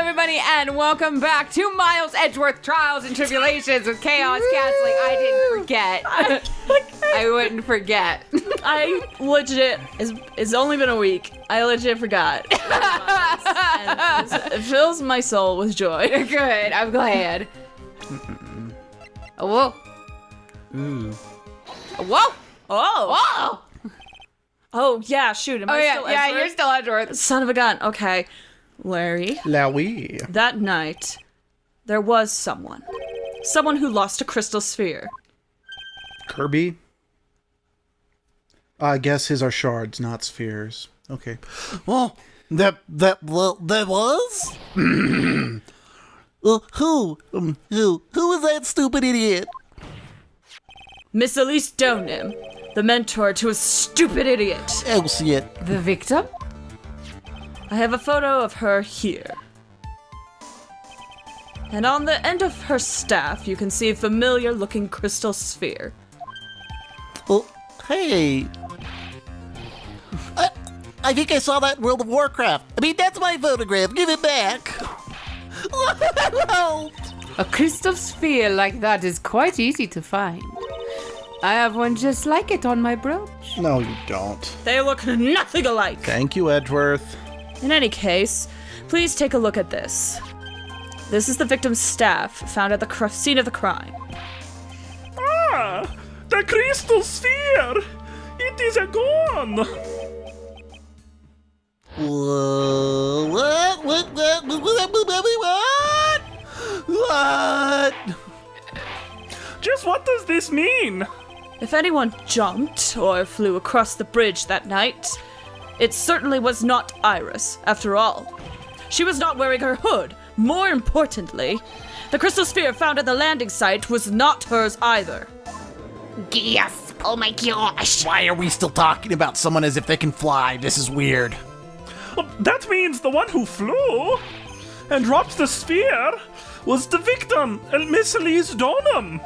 everybody, and welcome back to Miles Edgeworth Trials and Tribulations with Chaos Castling. I didn't forget. I wouldn't forget. I legit, it's only been a week. I legit forgot. And it fills my soul with joy. Good, I'm glad. Whoa. Ooh. Whoa. Oh. Whoa. Oh, yeah, shoot. Am I still yeah, Edgeworth? you're still Edgeworth. Son of a gun. Okay. Larry, Lowie. that night, there was someone. Someone who lost a crystal sphere. Kirby? I guess his are shards, not spheres. Okay. Well, that was? Who was that stupid idiot? Miss Elise Donim, the mentor to a stupid idiot. Oh, shit. The victim? I have a photo of her here. And on the end of her staff, you can see a familiar-looking crystal sphere. Oh, hey. I think I saw that in World of Warcraft. I mean, that's my photograph. Give it back. A crystal sphere like that is quite easy to find. I have one just like it on my brooch. No, you don't. They look nothing alike. Thank you, Edgeworth. In any case, please take a look at this. This is the victim's staff found at the scene of the crime. Ah, the crystal sphere! It is gone! What? Just what does this mean? If anyone jumped or flew across the bridge that night, it certainly was not Iris, after all. She was not wearing her hood. More importantly, the crystal sphere found at the landing site was not hers either. Yes! Oh my gosh! Why are we still talking about someone as if they can fly? This is weird. Well, that means the one who flew and dropped the sphere was the victim, Miss Elise Donham.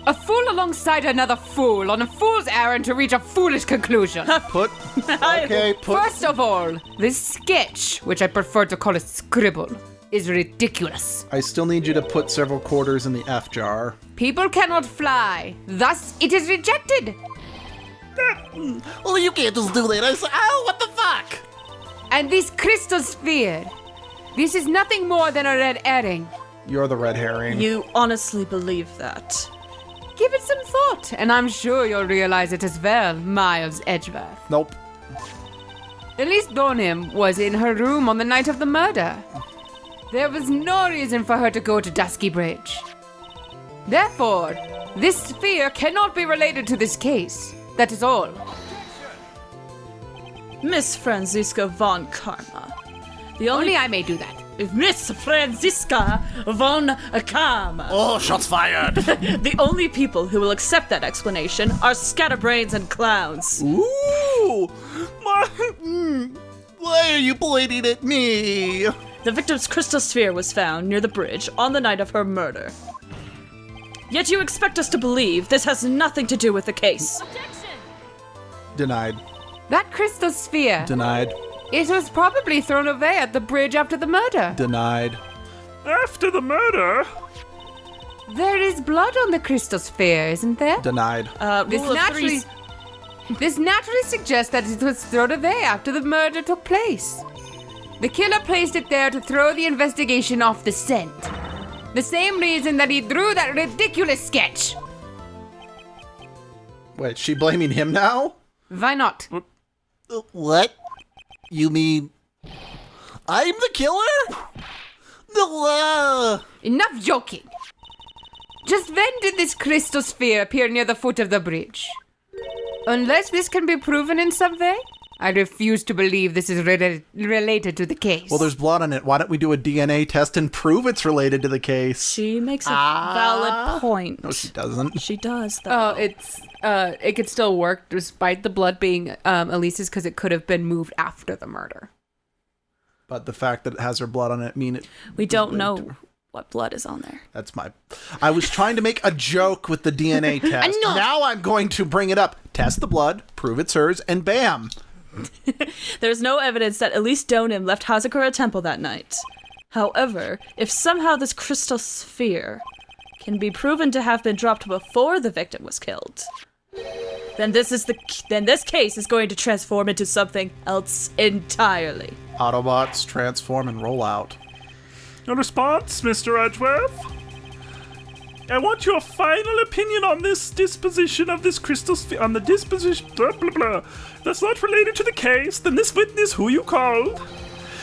A fool alongside another fool on a fool's errand to reach a foolish conclusion. First of all, this sketch, which I prefer to call a scribble, is ridiculous. I still need you to put several quarters in the F jar. People cannot fly, thus it is rejected. Well, you can't just do that. Oh, what the fuck? And this crystal sphere, this is nothing more than a red herring. You're the red herring. You honestly believe that? Give it some thought, and I'm sure you'll realize it as well, Miles Edgeworth. Nope. Elise Donham was in her room on the night of the murder. There was no reason for her to go to Dusky Bridge. Therefore, this sphere cannot be related to this case. That is all. Miss Franziska von Karma. Only I may do that. Miss Franziska von Karma. Oh, shots fired. The only people who will accept that explanation are scatterbrains and clowns. Ooh. Why are you pointing at me? The victim's crystal sphere was found near the bridge on the night of her murder. Yet you expect us to believe this has nothing to do with the case. Denied. That crystal sphere, Denied. it was probably thrown away at the bridge after the murder. Denied. After the murder? There is blood on the crystal sphere, isn't there? Denied. This Rule of naturally, threes. this naturally suggests that it was thrown away after the murder took place. The killer placed it there to throw the investigation off the scent. The same reason that he drew that ridiculous sketch. Wait, she blaming him now? Why not? What? You mean I'm the killer? No. Enough joking. Just when did this crystal sphere appear near the foot of the bridge? Unless this can be proven in some way, I refuse to believe this is related to the case. Well, there's blood on it. Why don't we do a DNA test and prove it's related to the case? She makes a valid point. No, she doesn't. She does, though. it could still work despite the blood being Elise's because it could have been moved after the murder. But the fact that it has her blood on it mean it. We don't know what blood is on there. That's my. I was trying to make a joke with the DNA test. Enough. Now I'm going to bring it up. Test the blood, prove it's hers, and bam. There's no evidence that Elise Donim left Hazakura Temple that night. However, if somehow this crystal sphere can be proven to have been dropped before the victim was killed, then this case is going to transform into something else entirely. Autobots transform and roll out. A response, Mr. Edgeworth? I want your final opinion on this disposition of this crystal sphere. On the disposition, blah, blah, blah. That's not related to the case. Then this witness, who you called,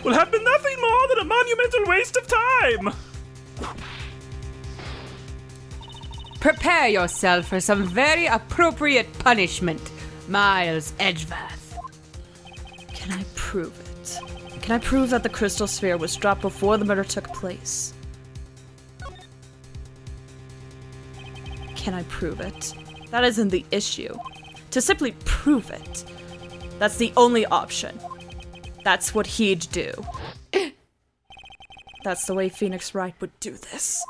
will have been nothing more than a monumental waste of time. Prepare yourself for some very appropriate punishment, Miles Edgeworth. Can I prove it? Can I prove that the crystal sphere was dropped before the murder took place? Can I prove it? That isn't the issue. To simply prove it, that's the only option. That's what he'd do. That's the way Phoenix Wright would do this.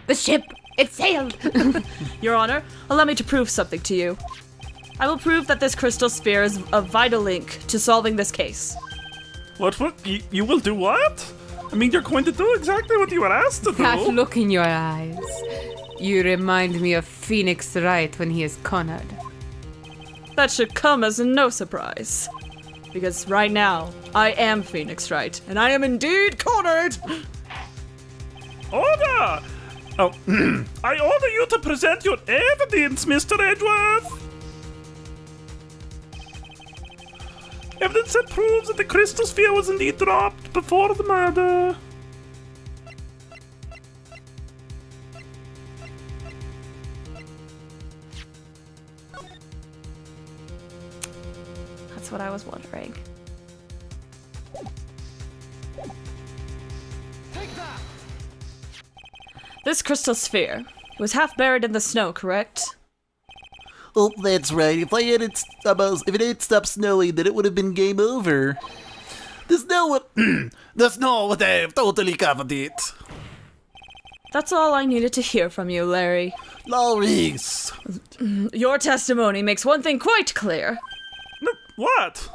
The ship, it sailed. Your Honor, allow me to prove something to you. I will prove that this crystal sphere is a vital link to solving this case. What? You will do what? I mean, you're going to do exactly what you were asked to do. That look in your eyes. You remind me of Phoenix Wright when he is cornered. That should come as no surprise. Because right now, I am Phoenix Wright, and I am indeed cornered! Order! Oh, I order you to present your evidence, Mr. Edgeworth! Evidence that proves that the crystal sphere was indeed dropped before the murder. That's what I was wondering. This crystal sphere was half buried in the snow, correct? Oh, that's right. If it had stopped snowing, then it would have been game over. The snow would have totally covered it. That's all I needed to hear from you, Larry. Lawrence. Your testimony makes one thing quite clear. What?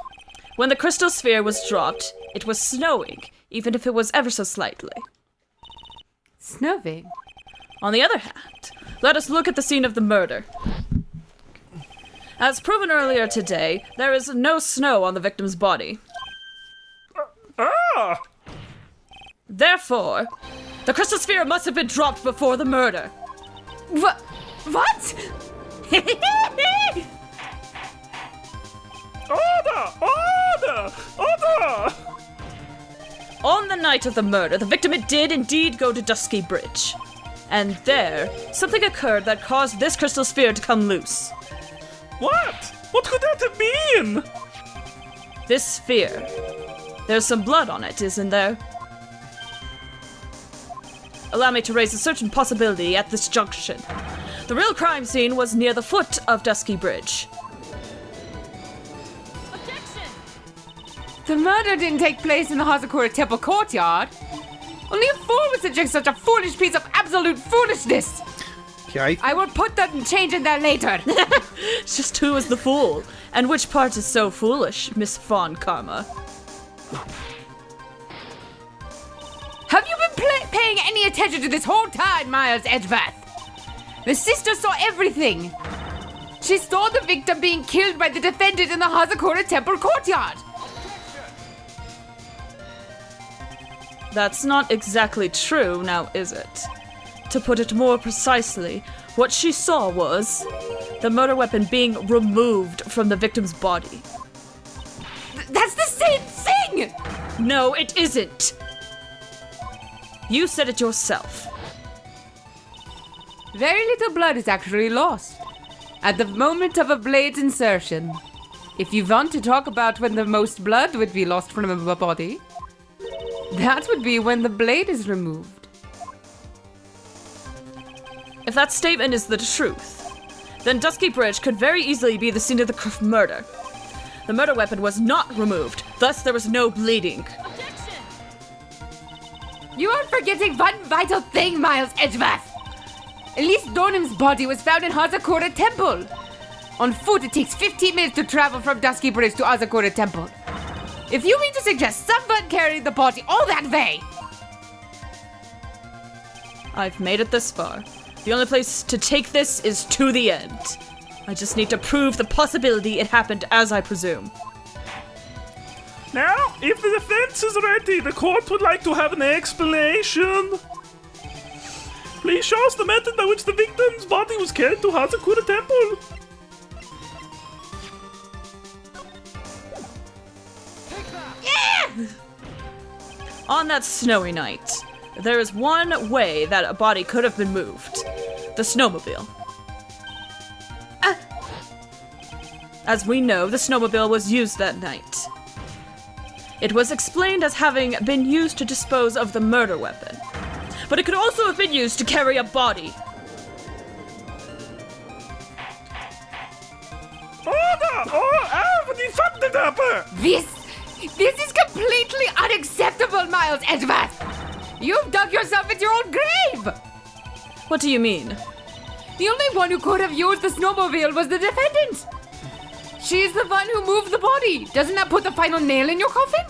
When the crystal sphere was dropped, it was snowing, even if it was ever so slightly. Snowing? On the other hand, let us look at the scene of the murder. As proven earlier today, there is no snow on the victim's body. Therefore, the crystal sphere must have been dropped before the murder. What? Order! On the night of the murder, the victim did indeed go to Dusky Bridge. And there, something occurred that caused this crystal sphere to come loose. What? What could that have been? This sphere. There's some blood on it, isn't there? Allow me to raise a certain possibility at this junction. The real crime scene was near the foot of Dusky Bridge. The murder didn't take place in the Hazakura Temple courtyard. Only a fool would suggest such a foolish piece of absolute foolishness. Okay, I will put that and change in there later. Just who is the fool? And which part is so foolish, Miss Fawn Karma? Have you been paying any attention to this whole time, Miles Edgeworth? The sister saw everything. She saw the victim being killed by the defendant in the Hazakura Temple courtyard. That's not exactly true, now is it? To put it more precisely, what she saw was the murder weapon being removed from the victim's body. That's the same thing! No, it isn't! You said it yourself. Very little blood is actually lost at the moment of a blade's insertion. If you want to talk about when the most blood would be lost from a body, that would be when the blade is removed. If that statement is the truth, then Dusky Bridge could very easily be the scene of the murder. The murder weapon was not removed, thus there was no bleeding. You are forgetting one vital thing, Miles Edgeworth. Elise Dornham's body was found in Hazakura Temple. On foot, it takes 15 minutes to travel from Dusky Bridge to Azakura Temple. If you mean to suggest someone carried the body all that way... I've made it this far. The only place to take this is to the end. I just need to prove the possibility it happened as I presume. Now, if the defense is ready, the court would like to have an explanation. Please show us the method by which the victim's body was carried to Hazakura Temple. On that snowy night, there is one way that a body could have been moved. The snowmobile. As we know, the snowmobile was used that night. It was explained as having been used to dispose of the murder weapon. But it could also have been used to carry a body. This is completely unacceptable, Miles Edgeworth! You've dug yourself into your own grave! What do you mean? The only one who could have used the snowmobile was the defendant! She's the one who moved the body! Doesn't that put the final nail in your coffin?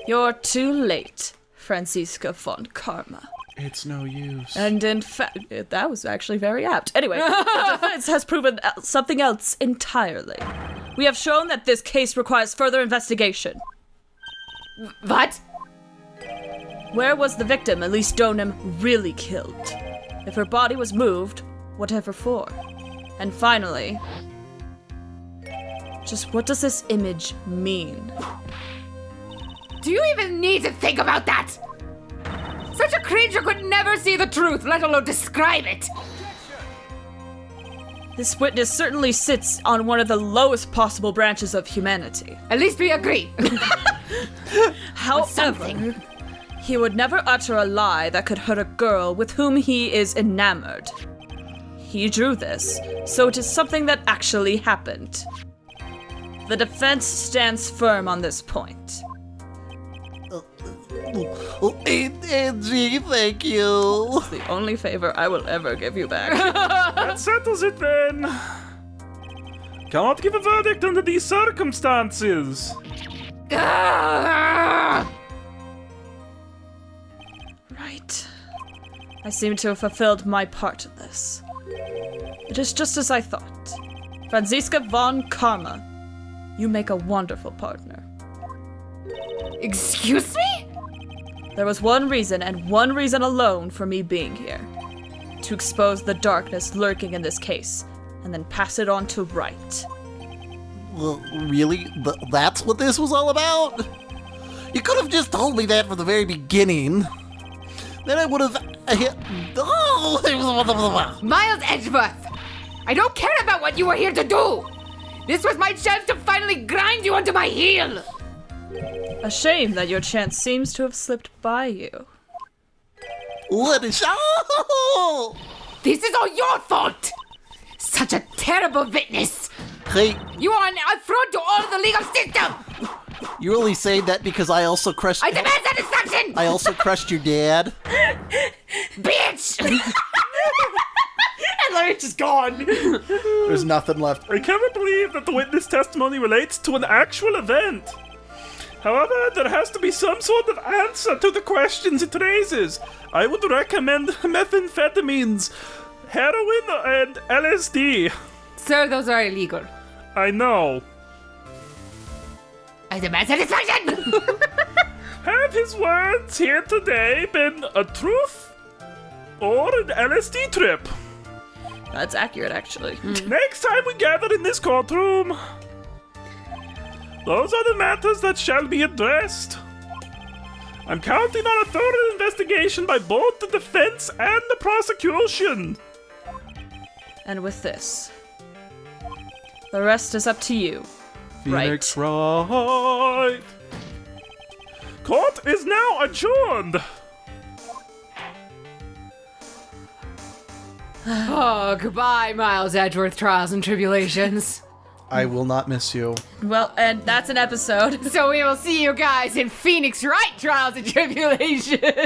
You're too late, Franziska von Karma. It's no use. And in fact, that was actually very apt. Anyway, the defense has proven something else entirely. We have shown that this case requires further investigation. What? Where was the victim, Elise Donim, really killed? If her body was moved, whatever for? And finally, just what does this image mean? Do you even need to think about that? Such a creature could never see the truth, let alone describe it. This witness certainly sits on one of the lowest possible branches of humanity. At least we agree. However, he would never utter a lie that could hurt a girl with whom he is enamored. He drew this, so it is something that actually happened. The defense stands firm on this point. Angie, thank you. It's the only favor I will ever give you back. That settles it then. Cannot give a verdict under these circumstances. Right. I seem to have fulfilled my part in this. It is just as I thought. Franziska von Karma, you make a wonderful partner. Excuse me? There was one reason, and one reason alone, for me being here. To expose the darkness lurking in this case, and then pass it on to Wright. Well, really? That's what this was all about? You could have just told me that from the very beginning. Then I would have... Miles Edgeworth! I don't care about what you were here to do! This was my chance to finally grind you onto my heel! A shame that your chance seems to have slipped by you. Let it show! This is all your fault! Such a terrible witness! Hey, You are an affront to all of the legal system! you're only saying that because I also crushed... I demand satisfaction! I also crushed your dad. Bitch! And Larry's just gone. There's nothing left. I cannot believe that the witness testimony relates to an actual event. However, there has to be some sort of answer to the questions it raises. I would recommend methamphetamines, heroin, and LSD. Sir, those are illegal. I know. I demand satisfaction! Have his words here today been a truth or an LSD trip? That's accurate, actually. Next time we gather in this courtroom, those are the matters that shall be addressed. I'm counting on a thorough investigation by both the defense and the prosecution. And with this, the rest is up to you. Phoenix Right. Court is now adjourned. Oh, goodbye, Miles Edgeworth Trials and Tribulations. I will not miss you. Well, and that's an episode. So we will see you guys in Phoenix Wright Trials and Tribulations. Bye!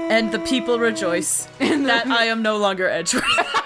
And the people rejoice that I am no longer Edgeworth.